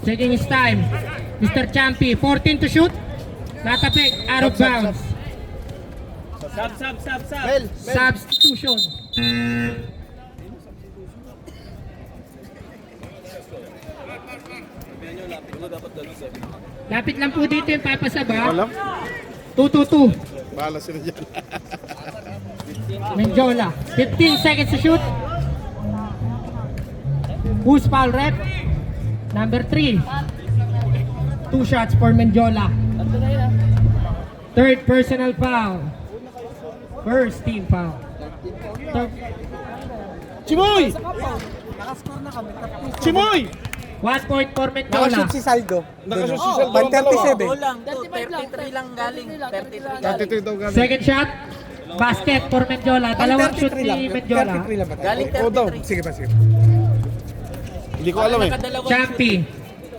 Checking his time. Mr. Champi. 14 to shoot. Natapik. Out of bounds. Sub. Mel. Substitution. Lapit lang po dito yung papasab ha. Alam? 2-2-2. Bahala sila dyan. Mendiola. 15 seconds to shoot. Who's foul rep? Number 3. 2 shots for Mendiola. Third personal foul. First team foul. Chimoy! Chimoy! 1 point for Mendiola. Nakashoot si Saldo. Nakashoot si Saldo ng dalawa. 137. 33 lang galing. 33 daw galing. Second shot. Basket for Mendiola. Dalawang shoot ni Mendiola. 33 lang ba? Galing Oo daw. 33. Sige ba, sige. Hindi ko alam eh. Nakadalawang Champi.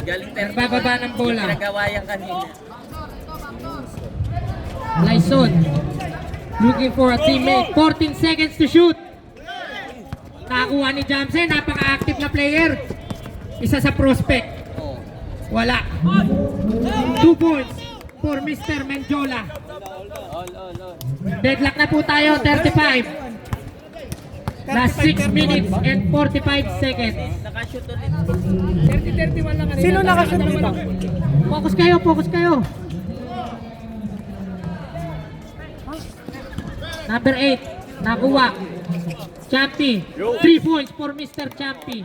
galing 33. Nagbababa ng bola. Pinagawa yan kanina. Lyson. Looking for a teammate. 14 seconds to shoot. Nakakuha ni Jamsen. Napaka-active na player. Isa sa prospect. Wala. 2 points for Mr. Mendiola. Deadlock na po tayo. 35. Last 6 minutes and 45 seconds. Nakashoot ulit. Sino nakashoot dito? Focus kayo, focus kayo. Number 8, nakuha. Champi, 3 points for Mr. Champi.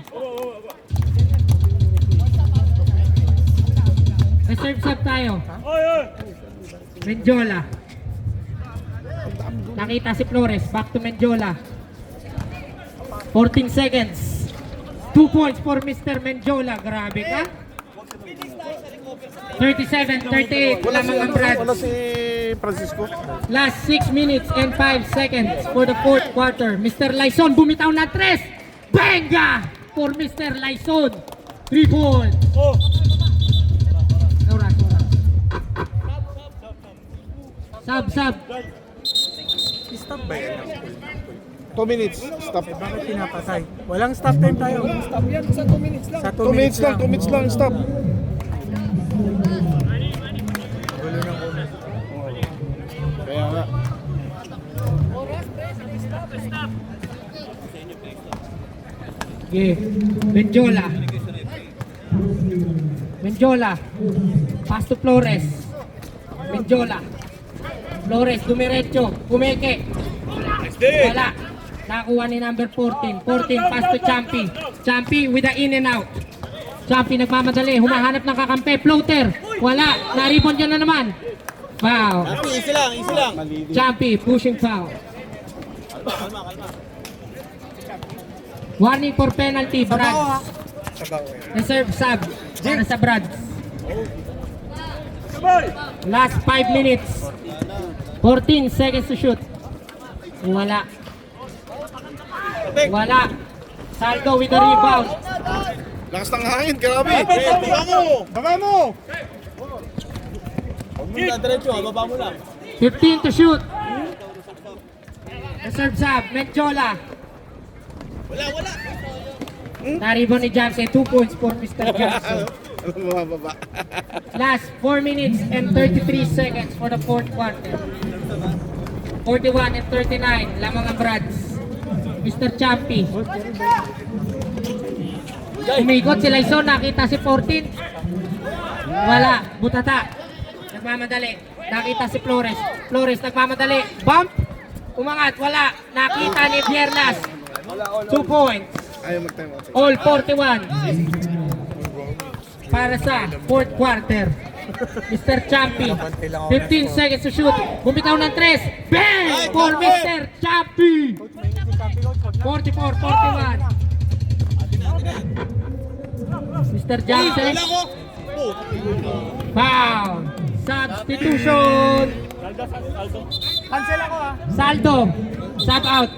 Reserve sub tayo. Mendiola. Nakita si Flores, back to Mendiola. 14 seconds. 2 points for Mr. Mendiola. Grabe ka. 37-38. Wala si, Lamang ang Brad. wala si Francisco. Last 6 minutes and 5 seconds for the fourth quarter. Mr. Lyson bumitaw na 3. Benga for Mr. Lyson. 3 points. Oras. Sub. Stop ba yan? 2 minutes. Stop. Bakit pinapatay? Walang stop time tayo. Stop yan, sa 2 minutes lang. Sa 2 minutes lang. 2 minutes lang. Stop. Kaya nga. Yeah. Mendiola. Pass to Flores. Mendiola. Flores, dumiretso. Kumeke. Wala. Nakuha ni number 14. 14, pass to Champi. Champi with the in and out. Champi nagmamadali. Humahanap ng kakampi. Floater. Wala. Na-rebound dyan na naman. Foul. Easy lang. Champi, pushing foul. Warning for penalty, Brad. Reserve sub para sa Brad. Last 5 minutes. 14 seconds to shoot. Wala. Saldo with the rebound. Lakas ng hangin. Grabe. Baba mo. 15 to shoot. Reserve sub, Mendiola. Na-rebound ni Jamsen, 2 points for Mr. Jamsen. Ano mababa? Last 4 minutes and 33 seconds for the fourth quarter. 41 and 39, lamang ang Brads. Mr. Champi. Umikot si Lyson, nakita si 14. Wala, butata. Nagmamadali, nakita si Flores. Flores nagmamadali, bump. Umangat, wala. Nakita ni Piernas. 2 points. Ayaw mag-time out. All 41. Para sa fourth quarter. Mr. Champi. 15 seconds to shoot. Bumitaw ng 3. Bang! For Mr. Champi. 44-41. Mr. Johnson. Foul. Substitution. Cancel ako ah. Saldo. Sub out.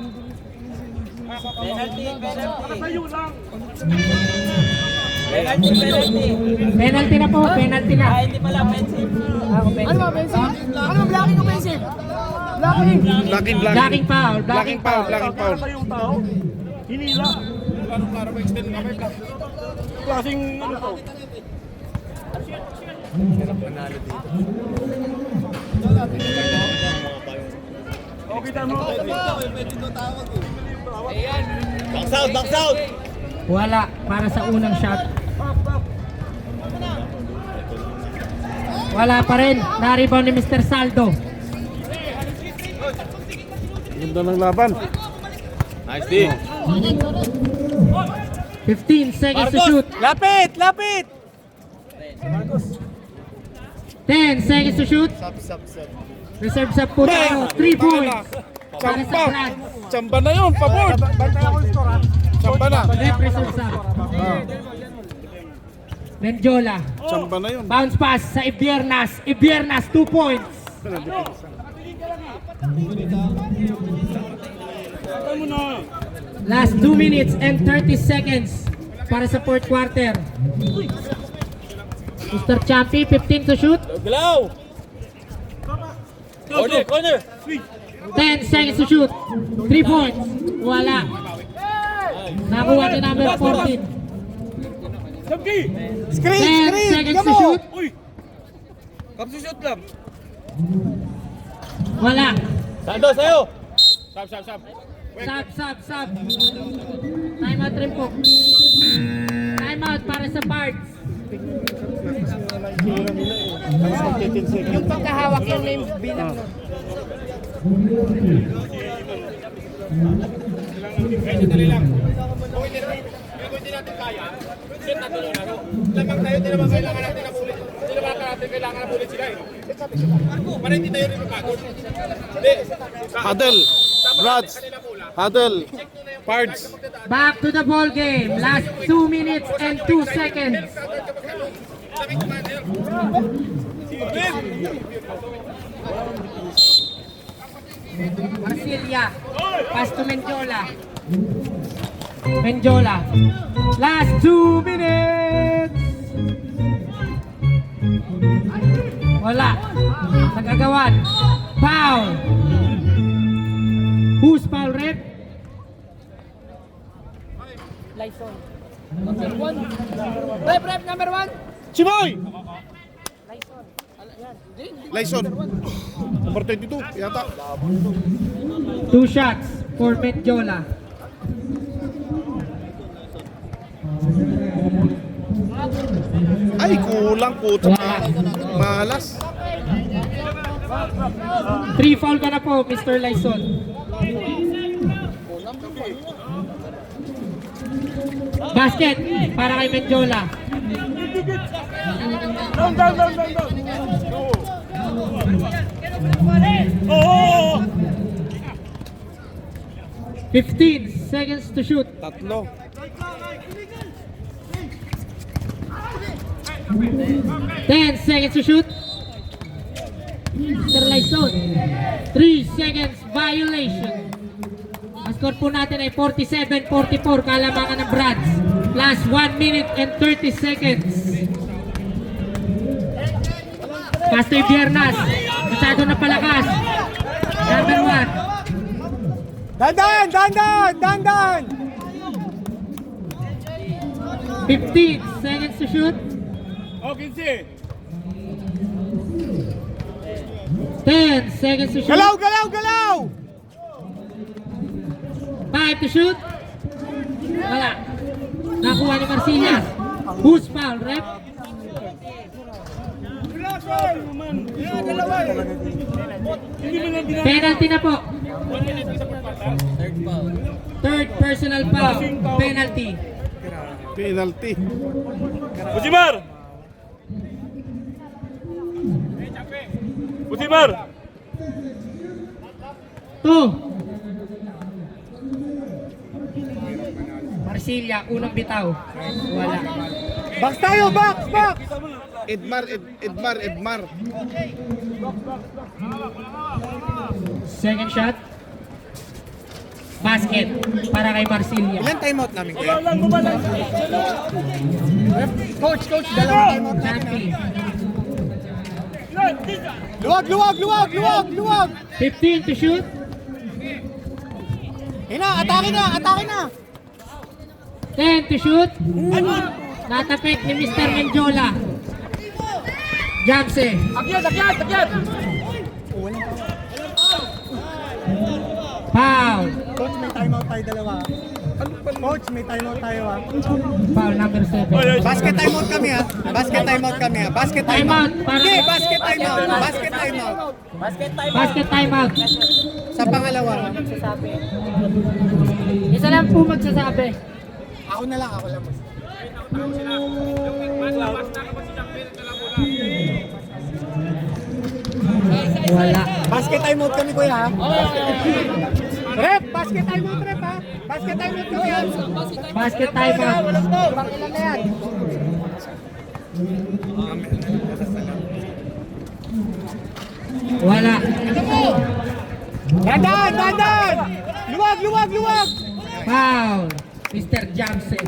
Penalty na po. Penalty na. Hindi pala offensive. Ano ba, offensive? Ano ba, blocking offensive? Blocking. Blocking foul. Blocking foul. Blocking foul. Box out! Wala para sa unang shot. Wala pa rin. Na-rebound ni Mr. Saldo. Ganda ng laban. Nice D. 15 seconds to shoot. Lapit! Lapit! 10 seconds to shoot. Reserve sa puto. 3 points. Para sa Chamba. Brad. Chamba na yun, pabor. Chamba na. Rep reserve sa. Mendiola. Chamba na yun. Bounce pass sa Ibiernas. Ibiernas 2 points. Last 2 minutes and 30 seconds para sa fourth quarter. Mr. Champi, 15 to shoot. Galaw! Corner! 10 seconds to shoot. 3 points. Wala. Nakuha ni number 14. 10 seconds to shoot. Kapsusot lang. Wala. Sando, sa'yo! Sab. Sub. Time out rin po. Time out para sa parts. Yung pagkahawak yung name bilang no. Medyo dali lang. Kung hindi natin kaya, set natin yung ano. Lamang tayo, hindi naman kailangan natin na ulit. Hindi naman natin kailangan na ulit sila eh. Para hindi tayo rin magpagod. Hindi. Huddle. Brads. Huddle. Pards. Back to the ball game. Last 2 minutes and 2 seconds. Marsilia. Pass to Mendiola. Mendiola. Last 2 minutes. Wala. Nagagawan. Foul. Who's foul, rep? Lyson. Number 1. Rep number 1. Chimoy! Lyson. Lyson. Number 22, yata. 2 shots for Mendiola. Ay, kulang po. Malas. 3 foul ka na po, Mr. Lyson. Basket para kay Mendiola. Oh! 15 seconds to shoot. Tatlo. 10 seconds to shoot. Mr. Lyson. 3 seconds violation. Ang score po natin ay 47-44, kalamangan ng Brads. Last 1 minute and 30 seconds. Pasto Ibiernas. Masyado na palakas. Number 1. Dandan! 15 seconds to shoot. Oh, 15! 10 seconds to shoot. Galaw! 5 to shoot. Wala. Nakuha ni Marcillas. Who's foul, rep? Penalty na po. Third personal foul. Penalty. Penalty. Busimar! Busimar! 2. Marsilia, unang bitaw. Wala. Box tayo, box! Edmar. Second shot. Basket para kay Marsilia. timeout namin kuya? Coach, dalawang timeout natin. Champi. Luwag! 15 to shoot. Atake na! 10 to shoot. Natapik ni Mr. Mendiola. Jamse. Akyat! Foul. Coach, may timeout tayo dalawa. Coach, may timeout tayo ah. Foul number 7. Basket timeout kami ah. Basket timeout kami ah. Basket timeout. Timeout. Para Hindi, basket timeout. Basket timeout. basket timeout. Sa pangalawa. Isa lang po magsasabi. Ako na lang, ako lang. Wala. Basket timeout kami kuya ha. Rep, basket timeout rep ha. Basket timeout kami ha. Basket timeout. Pang ilan na yan? Wala. Dandan, dandan! Luwag, luwag, luwag! Foul. Mr. Jamsen.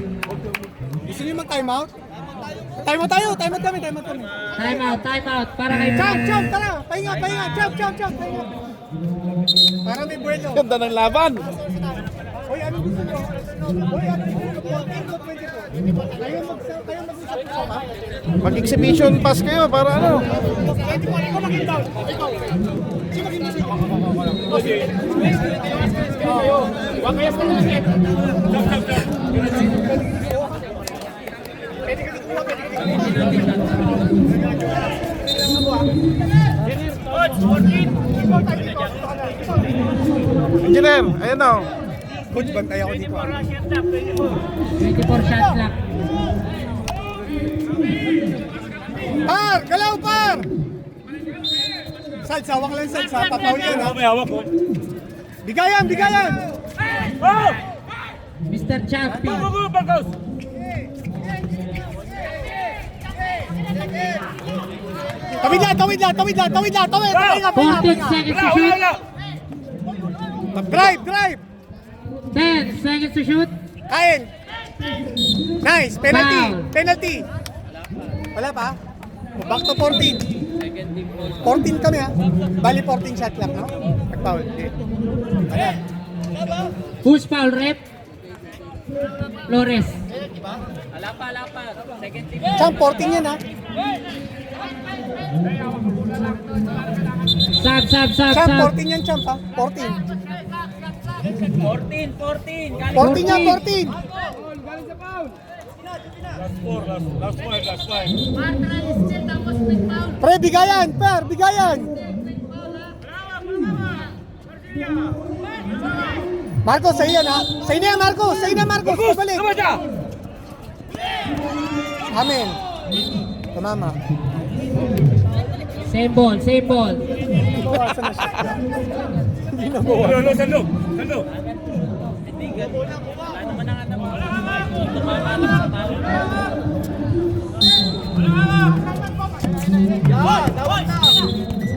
Gusto niyo mag-timeout? Timeout tayo, timeout kami, timeout kami. Timeout. Para kay Chop, chop, tara! Pahinga, pahinga! Chop, chop, chop! Pahinga! Para may buwelo. Ganda ng laban. Hoy, ano gusto niyo? Hoy, ano gusto niyo? 14 o 22? Kayo mag-usap-usap. Mag-exhibition pass kayo para ano. 24, ikaw mag-inbound. Ikaw. Sino mag-inbound? Engineer, ayan o. Coach, bantay ako dito. 24 shot clock. Par! Galaw, par! Salsa, wak lang salsa. Papaul yan ha. May hawak ko. Bigayan, bigayan! Mr. Champi. Barcos! Tawid lang, tawid lang, tawid lang, tawid lang, tawid! Pahinga, pahinga, 14 pahinga! seconds to shoot. Drive, drive! 10 seconds to shoot. Kain! Nice! Penalty! Foul. Penalty! Wala pa? Back to 14. 14 kami ha. Bali 14 shot clock, no? Nag-foul. Okay. Ano? Who's foul rep? Flores. Champ, 14 yan ha. Sub. Champ, 14 yan, champ ha. 14. 14 yan, 14. Last five. Pre, bigayan! Per, bigayan! Marcos, sa'yo yan ha. Sa'yo na yan, Marcos! Sa'yo na, Marcos! Pabalik! Amen. Tumama. Same ball. Bawasan na siya. Hindi na Sando.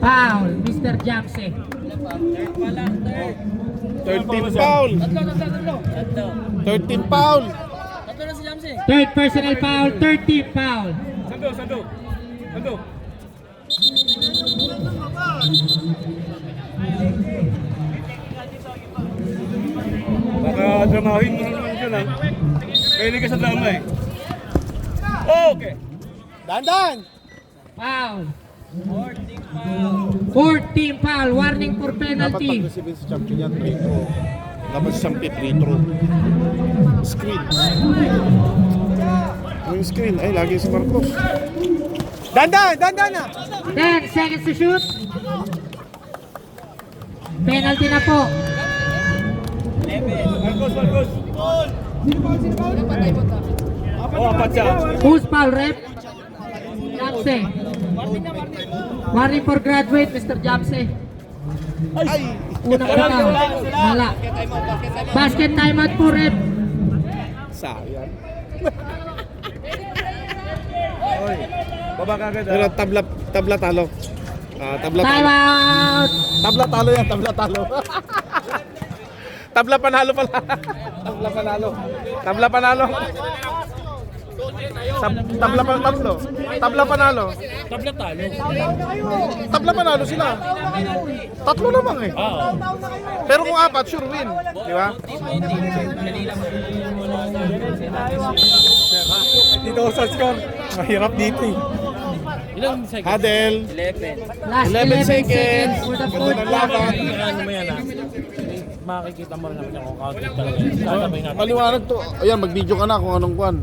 Foul. Mr. Jamsen. 13 foul. 13 foul. Third personal foul. 13 foul. Sando. Baka dramahin mo naman dyan ha. Pwede ka sa drama eh. Okay. Dandan! Foul. 14 foul. Warning for Dapat penalty. pag-receive si champion yan, free throw. Dapat siyang free throw. Screen. Yung screen, ay lagi si Marcos. Dandan! Dandan na! 10 seconds to shoot. Penalty na po. Marcos. Oh, apat siya. Who's foul rep? Jamse. Warning for graduate, Mr. Jamse. Ay! Unang foul. Wala. Basket timeout po rep. Sayang. Baba ka agad Pero ha. tabla talo. Tabla talo. Timeout. Tabla talo yan, tabla talo. Tabla panalo pala. Tabla panalo. Tabla panalo. Tabla panalo. Tabla panalo sila. Tatlo lamang eh. Pero kung apat, sure win. Di ba? Dito ako sa score. Mahirap dito eh. Hadel. Last 11 11 seconds. seconds for the Ganda fourth ng laban. quarter. makikita mo rin naman kung counted talaga. Sasabihin natin. Maliwanag to. Ayan, mag-video ka na kung anong kwan.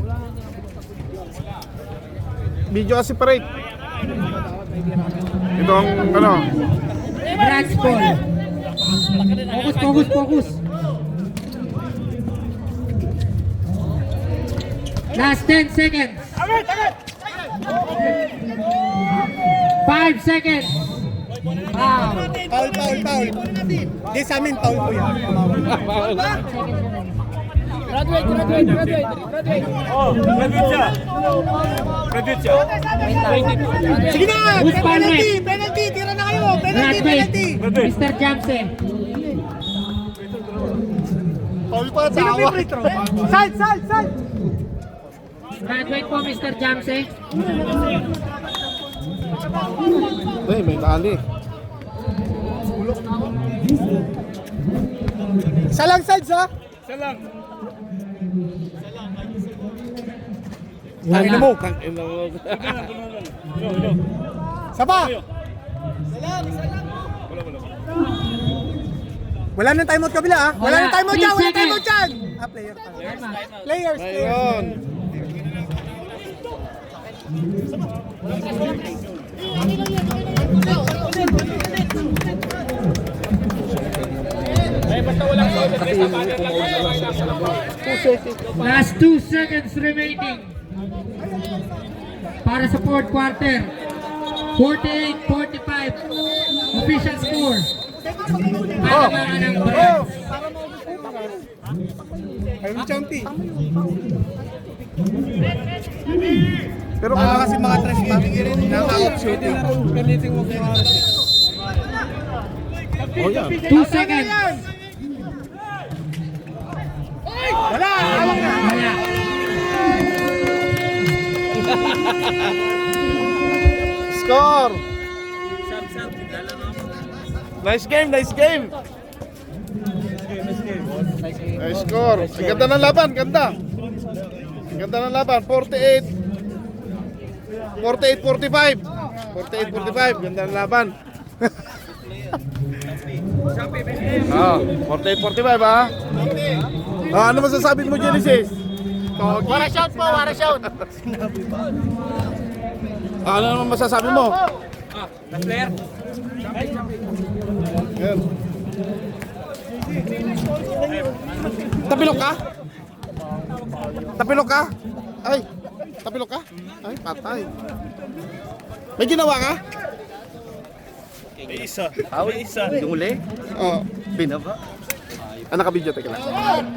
Video ka separate. Ito ang ano. Branch ball. Focus. Last 10 seconds. 5 seconds. Foul. Foul. Di sa amin, foul po yan. Sige na! Who's foul ref? Penalty! Tira na kayo! Graduate. Mr. Jamse. Paul pa, Sino tawa. free throw? Salt! Graduate po, Mr. Jamse. Ay, may tali. Isa lang, Salds, ha? Wala. Saba! Wala nang timeout kabila, ha? Wala nang timeout dyan! Wala timeout dyan! Ah, player tayo. Players. Ayun. Last 2 seconds remaining. Para sa fourth quarter. 48-45. Official score. Palamangan ng Branch. Ayun, Champi. Pero Kasi mga trash talk, naka-off shooting. oh, yan. 2 seconds. Wala! Awang na! Wala. Score! Nice game. Nice score. Ang ganda ng laban, ganda. Ang ganda ng laban, 48-45. 48-45, ganda ng laban. Oh, 48-45 ha. Ano masasabi mo, Genesis? Wara shout po, wara shout! Ano naman masasabi mo? Player. Yan. Tapilok ka? Tapilok ka? Ay, tapilok ka? Ay, patay. May ginawa ka? May isa. Yung uli? Oo. Binaba. Nakabidyo, teka lang.